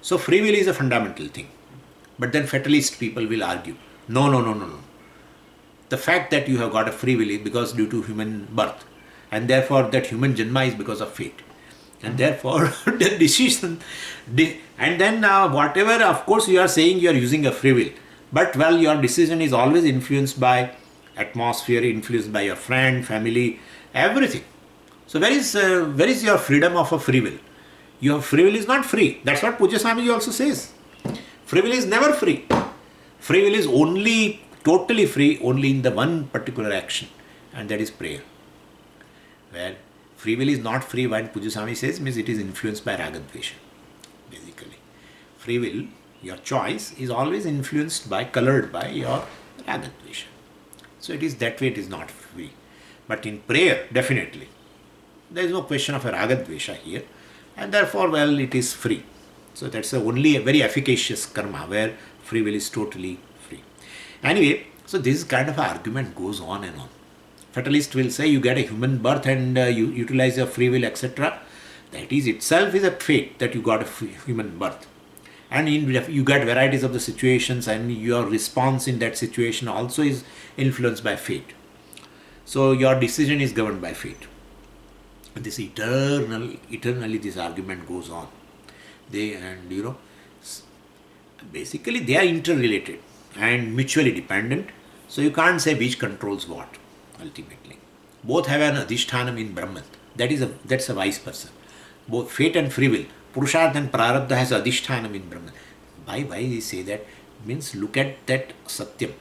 [SPEAKER 1] So free will is a fundamental thing. But then fatalist people will argue, no, no, no, no, no. The fact that you have got a free will is because due to human birth. And therefore that human janma is because of fate. And therefore the decision, and then whatever, of course you are saying you are using a free will. But well, your decision is always influenced by atmosphere, influenced by your friend, family, everything. So where is your freedom of a free will? Your free will is not free. That's what Pujya Swamiji also says. Free will is never free. Free will is only, totally free, only in the one particular action, and that is prayer. Where free will is not free, when Pujya Swami says, means it is influenced by ragadvesha. Basically, free will, your choice, is always influenced by, colored by your ragadvesha. So it is that way, it is not free. But in prayer, definitely, there is no question of a ragadvesha here, and therefore, well, it is free. So that's only a very efficacious karma where free will is totally free. Anyway, so this kind of argument goes on and on. Fatalist will say you get a human birth and you utilize your free will, etc. That is itself is a fate that you got a human birth. And you get varieties of the situations, and your response in that situation also is influenced by fate. So your decision is governed by fate. And this eternally this argument goes on. Basically they are interrelated and mutually dependent. So you can't say which controls what. Ultimately, both have an adhishthanam in Brahman. That's a wise person. Both fate and free will, Purushartha and Prarabdha has adhishthanam in Brahman. Why we say that? Means look at that Satyam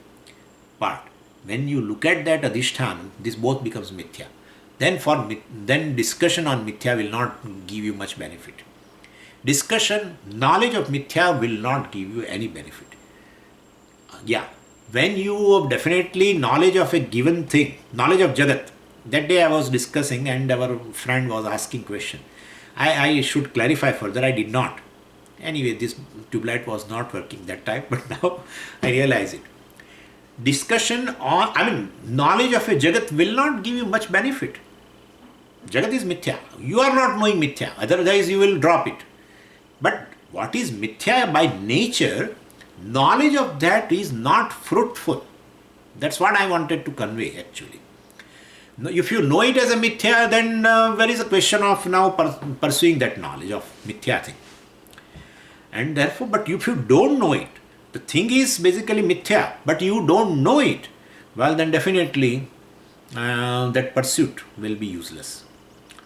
[SPEAKER 1] part. When you look at that adhishthanam, this both becomes mithya. Then discussion on mithya will not give you much benefit. Knowledge of mithya will not give you any benefit. When you definitely knowledge of a given thing, knowledge of Jagat, that day I was discussing and our friend was asking question. I should clarify further, I did not. Anyway, this tube light was not working that time, but now I realize it. Knowledge of a Jagat will not give you much benefit. Jagat is mithya. You are not knowing mithya, otherwise you will drop it. But what is mithya by nature, knowledge of that is not fruitful. That's what I wanted to convey actually. If you know it as a mithya, then where is the question of now pursuing that knowledge of mithya thing? And therefore, but if you don't know it, the thing is basically mithya, but you don't know it, well then definitely that pursuit will be useless.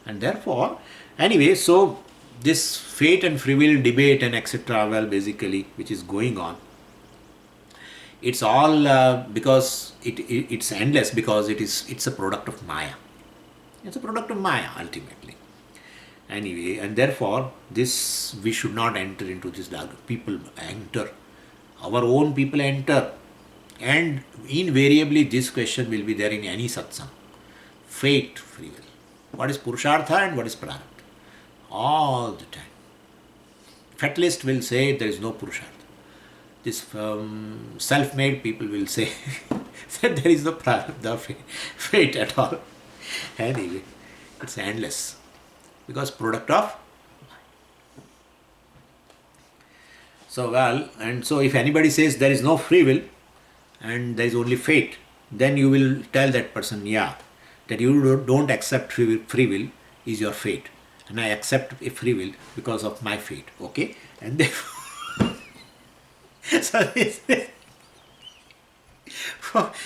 [SPEAKER 1] And therefore, anyway, so this fate and free will debate and etc., well, basically, which is going on, it's all because it's endless, because it's a product of Maya. It's a product of Maya ultimately. Anyway, and therefore, this we should not enter into this dialogue. People enter, our own people enter, and invariably this question will be there in any satsang. Fate, free will. What is Purushartha and what is Prarabdha? All the time. Fatalist will say there is no Purushartha. This self-made people will say that there is no Prarabdha, fate at all. Anyway, it's endless. Because product of. So well, and so if anybody says there is no free will and there is only fate, then you will tell that person, that you don't accept free will is your fate, and I accept a free will because of my fate. Okay, and therefore, so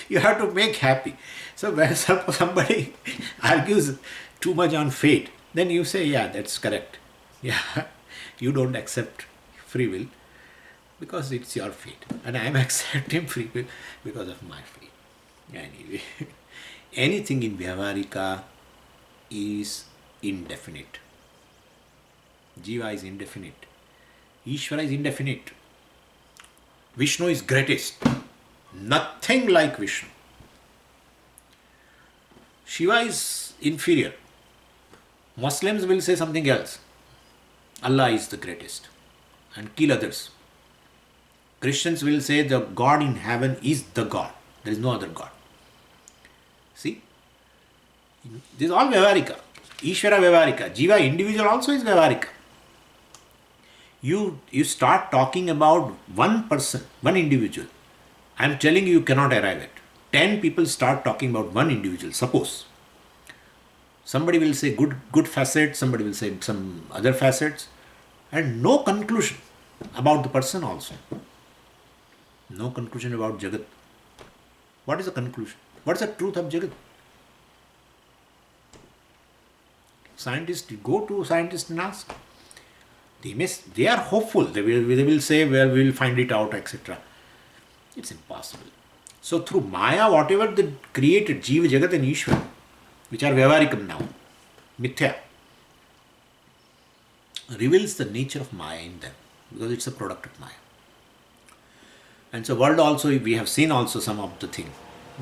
[SPEAKER 1] you have to make happy. So when somebody argues too much on fate, then you say, that's correct. You don't accept free will because it's your fate, and I am accepting free will because of my fate. Anyway, anything in Vyavaharika is indefinite. Jiva is indefinite. Ishvara is indefinite. Vishnu is greatest. Nothing like Vishnu. Shiva is inferior. Muslims will say something else. Allah is the greatest and kill others. Christians will say the God in heaven is the God. There is no other God. See? This is all Vyavarika. Ishvara Vyavarika. Jiva individual also is Vyavarika. You start talking about one person, one individual. I am telling you cannot arrive at. 10 people start talking about one individual. Suppose somebody will say good facets, somebody will say some other facets, and no conclusion about the person also. No conclusion about Jagat. What is the conclusion? What is the truth of Jagat? Scientists, go to scientists and ask. They are hopeful. They will say, well, we will find it out, etc. It's impossible. So through Maya, whatever they created, Jiva, Jagat and Ishvara, which are Vyavarikam now, Mithya, reveals the nature of Maya in them, because it's a product of Maya. And so world also, we have seen also some of the things.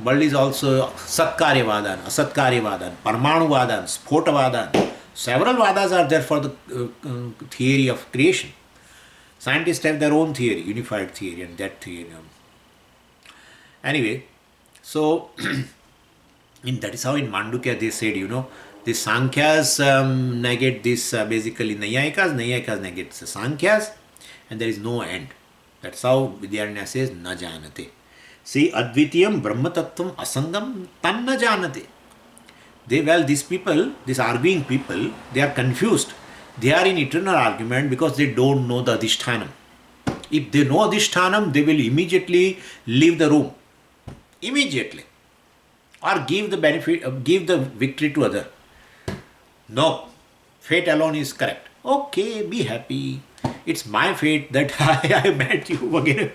[SPEAKER 1] World is also Satkaryavadan, Asatkaryavadan, Parmanuvadan, Spotavadan. Several Vadas are there for the theory of creation. Scientists have their own theory, unified theory and that theory. Anyway, so that is how in Mandukya they said, the Sankhyas negate this, basically Nayayikas negate the Sankhyas, and there is no end. That's how Vidyaranya says, na janate. See, Advitiyam Brahmatattvam Asangam tan na janate. These people, these arguing people, they are confused. They are in eternal argument because they don't know the Adhishthanam. If they know Adhishthanam, they will immediately leave the room. Immediately. Or give the benefit, give the victory to other. No. Fate alone is correct. Okay, be happy. It's my fate that I met you again.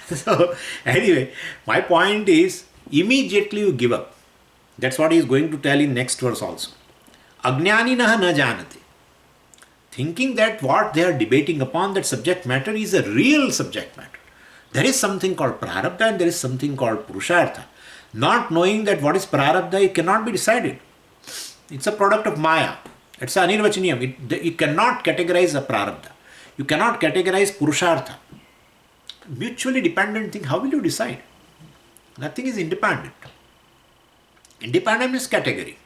[SPEAKER 1] So, anyway, my point is, immediately you give up. That's what he is going to tell in next verse also. Ajnaninaha na janate. Thinking that what they are debating upon, that subject matter is a real subject matter. There is something called prarabdha and there is something called purushartha. Not knowing that what is prarabdha, it cannot be decided. It's a product of Maya. It's anirvachaniyam. You cannot categorize a prarabdha. You cannot categorize purushartha. Mutually dependent thing, how will you decide? Nothing is independent. Independent is category.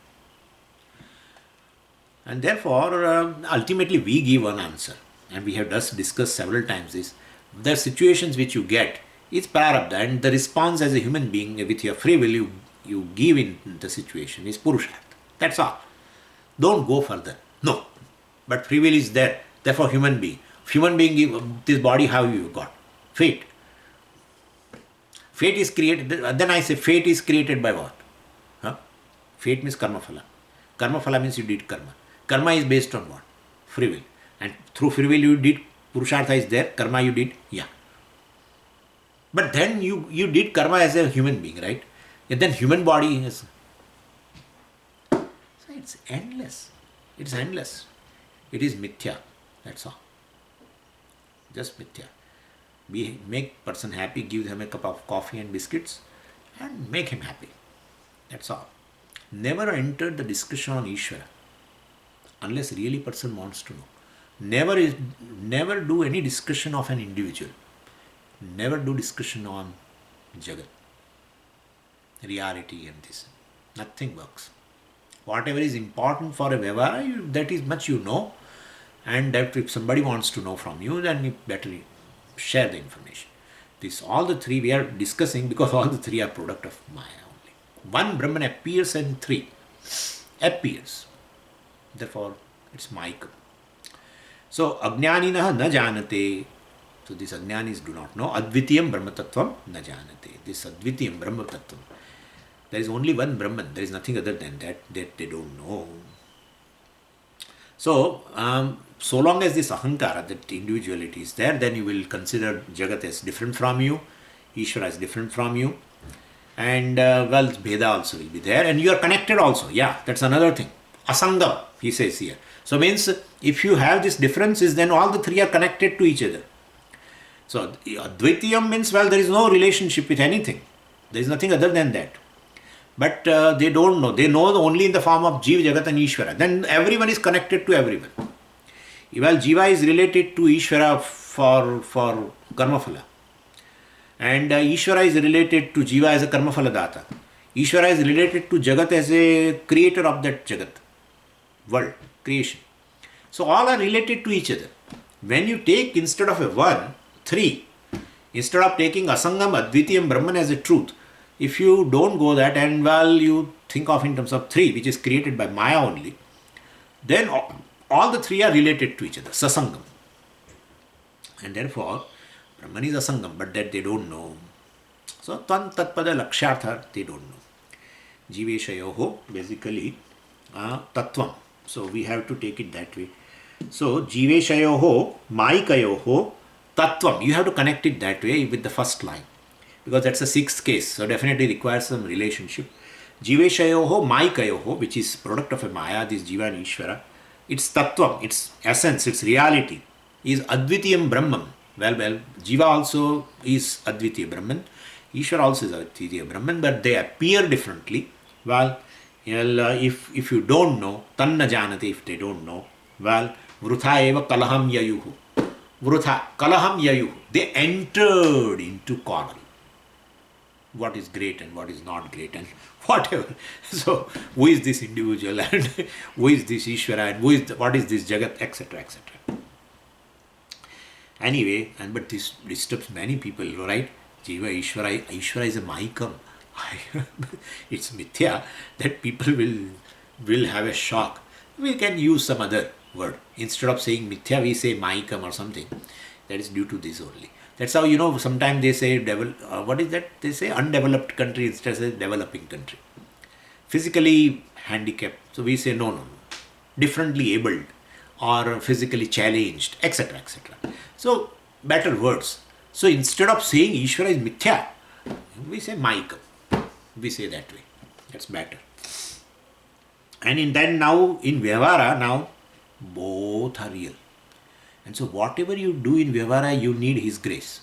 [SPEAKER 1] And therefore, ultimately we give one answer. And we have just discussed several times this. The situations which you get is prarabdha, and the response as a human being with your free will you give in the situation is purushartha. That's all. Don't go further. No. But free will is there. Therefore human being. Human being give this body, how you got? Fate. Fate is created. Then I say fate is created by what? Fate means karma phala. Karma phala means you did karma. Karma is based on what? Free will. And through free will you did, purushartha is there, karma you did, yeah. But then you did karma as a human being, right? And then human body is... So it's endless. It's endless. It is mithya. That's all. Just mithya. Make person happy, give him a cup of coffee and biscuits and make him happy. That's all. Never enter the discussion on Ishvara unless really person wants to know. Never do any discussion of an individual. Never do discussion on Jagat, reality and this. Nothing works. Whatever is important for a Vyavara, that is much you know, and that if somebody wants to know from you, then you better share the information. All the three we are discussing because all the three are product of Maya. One Brahman appears and three appears. Therefore, it's Maika. So, Ajnaninaha na janate. So, these Ajnanis do not know. Advitiyam Brahmatattvam na janate. This Advitiyam Brahmatattvam. There is only one Brahman. There is nothing other than that they don't know. So, so long as this Ahankara, that individuality is there, then you will consider Jagat as different from you, Ishvara as different from you. And Bheda also will be there, and you are connected also. Yeah, that's another thing. Asangam, he says here. So means if you have these differences, then all the three are connected to each other. So Advaitiyam means, well, there is no relationship with anything. There is nothing other than that. But they don't know. They know only in the form of Jiva, Jagat and Ishvara. Then everyone is connected to everyone. While Jiva is related to Ishvara for Karmaphala. And Ishvara is related to Jiva as a Karmaphala Data. Ishvara is related to Jagat as a creator of that Jagat, world, creation. So all are related to each other. When you take instead of a one, three, instead of taking Asangam, Advitiyam, Brahman as a truth, if you don't go that and well you think of in terms of three, which is created by Maya only, then all the three are related to each other, Sasangam. And therefore, Brahman is Asangam, but that they don't know. So, Tvan Tatpada Lakshartha, they don't know. Jiveshayoho, basically, Tattvam. So, we have to take it that way. So, Jiveshayoho, Maikayoho, Tattvam. You have to connect it that way with the first line. Because that's a sixth case. So, definitely requires some relationship. Jiveshayoho, Maikayoho, which is product of a Maya, this Jiva and Ishvara. Its Tattvam, its essence, its reality is Advitiyam Brahman. Well, Jiva also is Advitiya Brahman. Ishvara also is Advitiya Brahman, but they appear differently. Well, if you don't know, Tanna Janati, if they don't know, well, Vrutha eva Kalaham Yayuhu. Vrutha, Kalaham Yayuhu. They entered into quarrel. What is great and what is not great and whatever. So, who is this individual and who is this Ishvara and what is this Jagat, etc., etc. Anyway, but this disturbs many people, right? Jiva, Ishvara is a Mahikam. It's mithya that people will have a shock. We can use some other word. Instead of saying mithya, we say Mahikam or something. That is due to this only. That's how, sometimes they say, what is that? They say undeveloped country instead of developing country. Physically handicapped. So we say no. Differently abled or physically challenged, etc., etc. So, better words. So, instead of saying Ishvara is mithya, we say Maikam. We say that way. That's better. And in Vyavara, now, both are real. And so, whatever you do in Vyavara, you need His grace.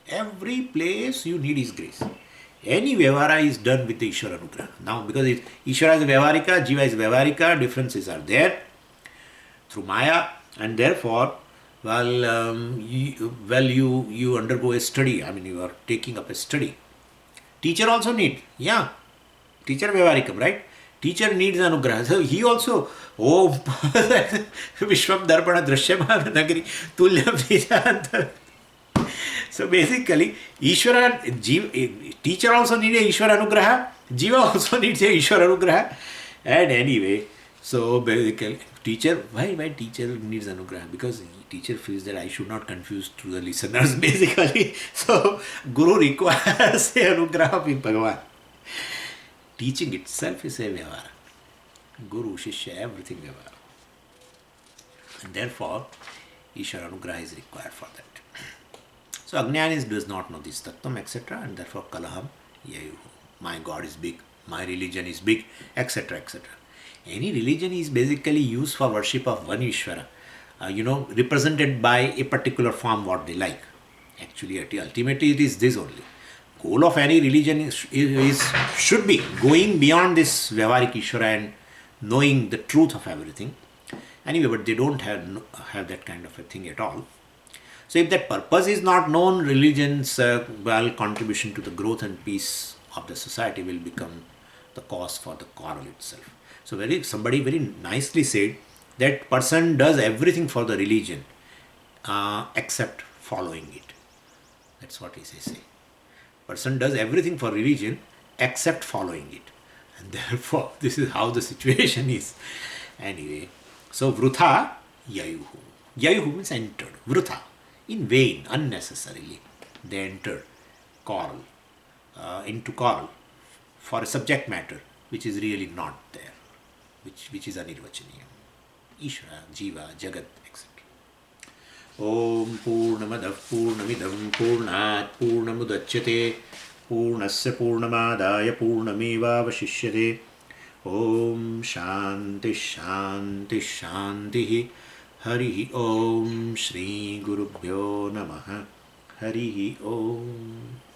[SPEAKER 1] Every place you need His grace. Any Vyavara is done with the Ishvara Anugraha. Now, because Ishvara is Vyavarika, Jiva is Vyavarika, differences are there through Maya, and therefore, you undergo a study. I mean, you are taking up a study. Teacher also need, teacher Vyavarikam, right? Teacher needs Anugraha. So he also, Vishwam Darpana Drishyamana Nagari Tulyam Vijanta. So basically, teacher also needs a Ishvara Anugraha. Jiva also needs a Ishvara Anugraha. And anyway, so basically, why teacher needs Anugraha? Because teacher feels that I should not confuse to the listeners, basically. So, Guru requires a Anugraha of Bhagavan. Teaching itself is a Vyavara. Guru, Shishya, everything Vyavara. And therefore, Ishvara Anugraha is required for that. So, Ajnanis does not know this Tattvam, etc. And therefore, Kalaham Yayuhu. My God is big, my religion is big, etc., etc. Any religion is basically used for worship of one Ishvara, represented by a particular form what they like. Actually, ultimately it is this only. Goal of any religion should be going beyond this Vyavarik Ishvara and knowing the truth of everything. Anyway, but they don't have that kind of a thing at all. So if that purpose is not known, religion's contribution to the growth and peace of the society will become the cause for the quarrel itself. So somebody very nicely said that person does everything for the religion except following it. That's what he says. Person does everything for religion except following it. And therefore, this is how the situation is. Anyway, so Vrutha Yayuhu. Yayuhu means entered. Vrutha. In vain, unnecessarily. They entered into quarrel for a subject matter which is really not there. Which is anirvachaniyam. Ishvara, Jiva, Jagat, etc. Om Purnamadav Purnamidam Purnat Purnamudachyate Purnasya Purnamadaya Purnameva Vashishyate Om Shanti Shanti Shanti. Hari Om Shri Gurubhyo Namaha. Hari Om.